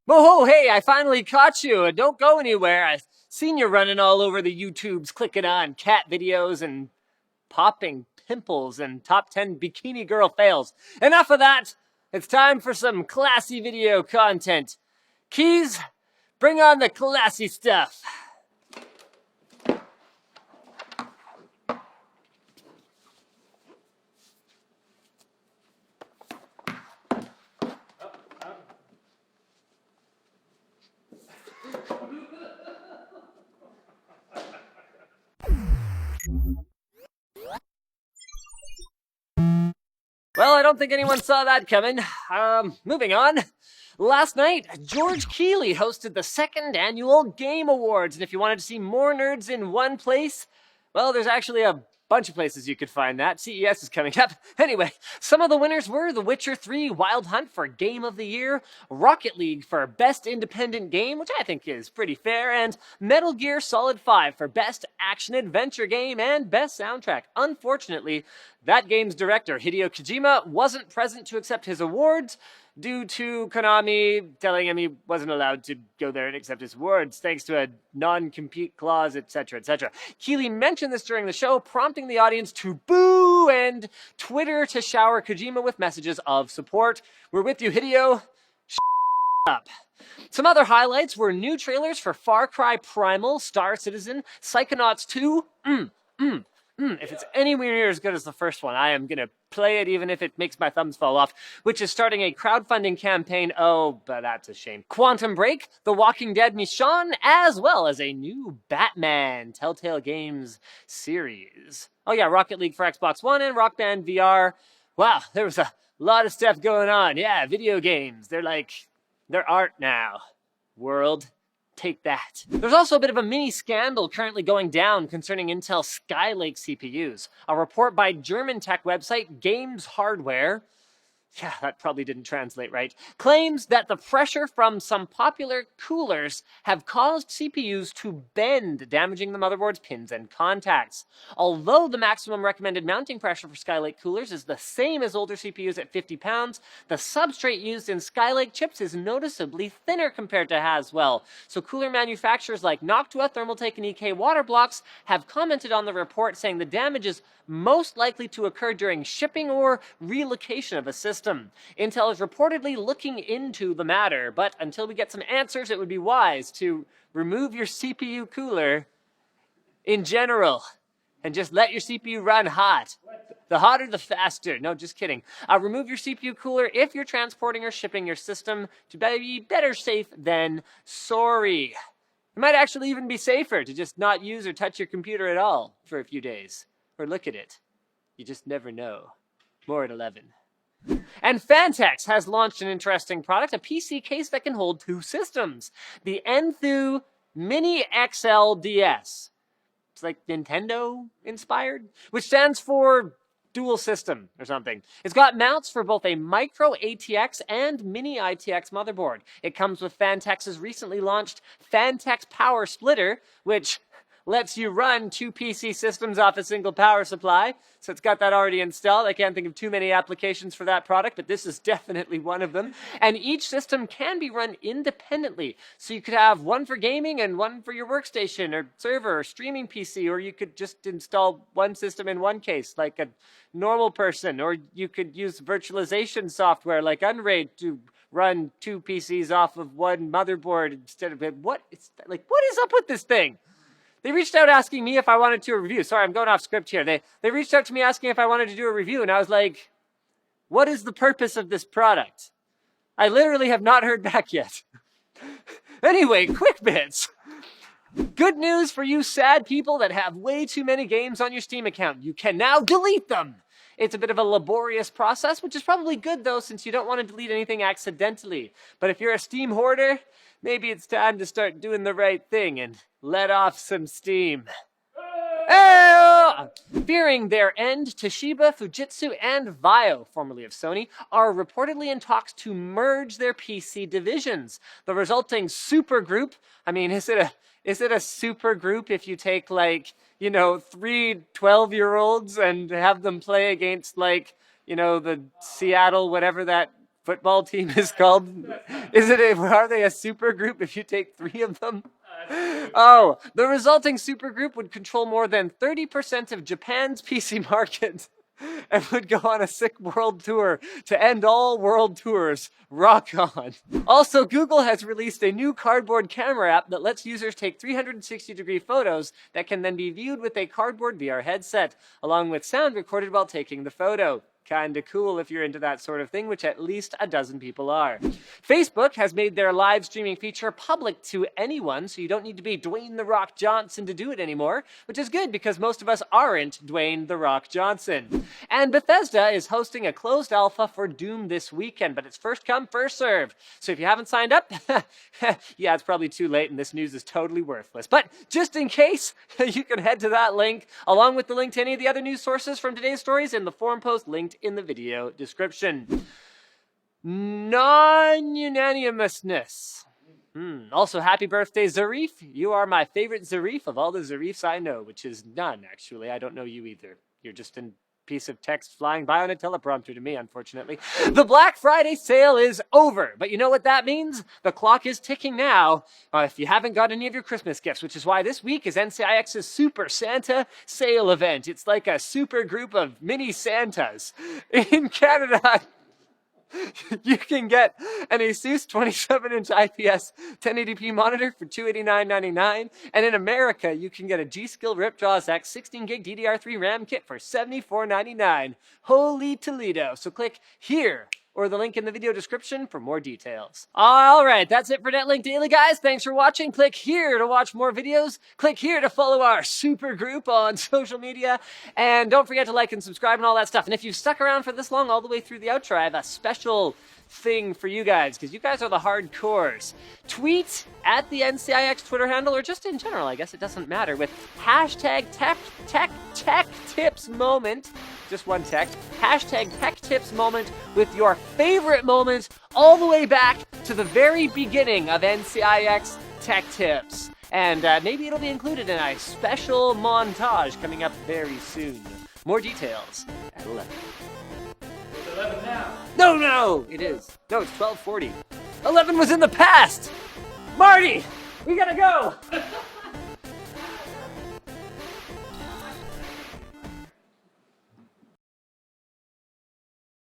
Oh, hey, I finally caught you. Don't go anywhere. I've seen you running all over the YouTubes, clicking on cat videos and popping pimples and top 10 bikini girl fails. Enough of that. It's time for some classy video content. Keys, bring on the classy stuff. Well, I don't think anyone saw that coming. Moving on. Last night, George Keighley hosted the second annual Game Awards, and if you wanted to see more nerds in one place, well, there's actually a bunch of places you could find that. CES is coming up. Anyway, some of the winners were The Witcher 3 Wild Hunt for Game of the Year, Rocket League for Best Independent Game, which I think is pretty fair, and Metal Gear Solid 5 for Best Action-Adventure Game and Best Soundtrack. Unfortunately, that game's director, Hideo Kojima, wasn't present to accept his awards due to Konami telling him he wasn't allowed to go there and accept his awards, thanks to a non-compete clause, etc., etc. Keighley mentioned this during the show, prompting the audience to boo and Twitter to shower Kojima with messages of support. We're with you, Hideo. Up. Some other highlights were new trailers for Far Cry Primal, Star Citizen, Psychonauts 2, if it's anywhere near as good as the first one, I am going to play it even if it makes my thumbs fall off, which is starting a crowdfunding campaign. Oh, but that's a shame. Quantum Break, The Walking Dead Michonne, as well as a new Batman Telltale Games series. Oh yeah, Rocket League for Xbox One and Rock Band VR. Wow, there was a lot of stuff going on. Yeah, video games. They're art now. World. Take that. There's also a bit of a mini scandal currently going down concerning Intel Skylake CPUs. A report by German tech website Games Hardware, yeah, that probably didn't translate right, claims that the pressure from some popular coolers have caused CPUs to bend, damaging the motherboard's pins and contacts. Although the maximum recommended mounting pressure for Skylake coolers is the same as older CPUs at 50 pounds, the substrate used in Skylake chips is noticeably thinner compared to Haswell. So cooler manufacturers like Noctua, Thermaltake, and EK Waterblocks have commented on the report, saying the damage is most likely to occur during shipping or relocation of a system. Intel is reportedly looking into the matter, but until we get some answers, it would be wise to remove your CPU cooler in general and just let your CPU run hot. The hotter, the faster. No, just kidding. Remove your CPU cooler if you're transporting or shipping your system to be better safe than sorry. It might actually even be safer to just not use or touch your computer at all for a few days. Or look at it. You just never know. More at 11. And Fantex has launched an interesting product, a PC case that can hold two systems. The Enthoo Mini XL DS. It's like Nintendo inspired, which stands for dual system or something. It's got mounts for both a micro ATX and mini ITX motherboard. It comes with Fantex's recently launched Fantex Power Splitter, which lets you run two PC systems off a single power supply. So it's got that already installed. I can't think of too many applications for that product, but this is definitely one of them. And each system can be run independently. So you could have one for gaming and one for your workstation or server or streaming PC, or you could just install one system in one case, like a normal person, or you could use virtualization software like Unraid to run two PCs off of one motherboard instead of what is up with this thing? They reached out asking me if I wanted to do a review. Sorry, I'm going off script here. They reached out to me asking if I wanted to do a review, and I was like, what is the purpose of this product? I literally have not heard back yet. Anyway, quick bits. Good news for you sad people that have way too many games on your Steam account. You can now delete them. It's a bit of a laborious process, which is probably good, though, since you don't want to delete anything accidentally. But if you're a Steam hoarder, maybe it's time to start doing the right thing and let off some steam. Fearing their end, Toshiba, Fujitsu, and Vio, formerly of Sony, are reportedly in talks to merge their PC divisions. The resulting super group, I mean, is it a super group if you take, like, you know, 3 12-year-olds and have them play against, like, you know, the Seattle, whatever that football team is called? Are they a super group if you take 3 of them? Oh, the resulting super group would control more than 30% of Japan's PC market and would go on a sick world tour to end all world tours. Rock on. Also, Google has released a new cardboard camera app that lets users take 360-degree photos that can then be viewed with a cardboard VR headset, along with sound recorded while taking the photo. Kinda cool if you're into that sort of thing, which at least a dozen people are. Facebook has made their live streaming feature public to anyone, so you don't need to be Dwayne "The Rock" Johnson to do it anymore, which is good because most of us aren't Dwayne "The Rock" Johnson. And Bethesda is hosting a closed alpha for Doom this weekend, but it's first come, first served. So if you haven't signed up, yeah, it's probably too late and this news is totally worthless. But just in case, you can head to that link, along with the link to any of the other news sources from today's stories in the forum post linked in the video description. Non-unanimousness. Also, happy birthday, Zarif. You are my favorite Zarif of all the Zarifs I know, which is none, actually. I don't know you either. You're just a piece of text flying by on a teleprompter to me, unfortunately. The Black Friday sale is over, but you know what that means? The clock is ticking now if you haven't got any of your Christmas gifts, which is why this week is NCIX's Super Santa sale event. It's like a super group of mini Santas. In Canada, you can get an Asus 27-inch IPS 1080p monitor for $289.99, and in America, you can get a G-Skill Ripjaws X 16GB DDR3 RAM kit for $74.99. Holy Toledo! So click here or the link in the video description for more details. All right, that's it for NetLink Daily, guys. Thanks for watching. Click here to watch more videos. Click here to follow our super group on social media. And don't forget to like and subscribe and all that stuff. And if you've stuck around for this long all the way through the outro, I have a special thing for you guys, because you guys are the hardcores. Tweet at the NCIX Twitter handle, or just in general, I guess it doesn't matter, with hashtag tech tips moment, just one text, hashtag tech tips moment with your favorite moment all the way back to the very beginning of NCIX Tech Tips. And maybe it'll be included in a special montage coming up very soon. More details at 11. 11 now. No, it is. No, it's 12:40. 11 was in the past! Marty, we gotta go!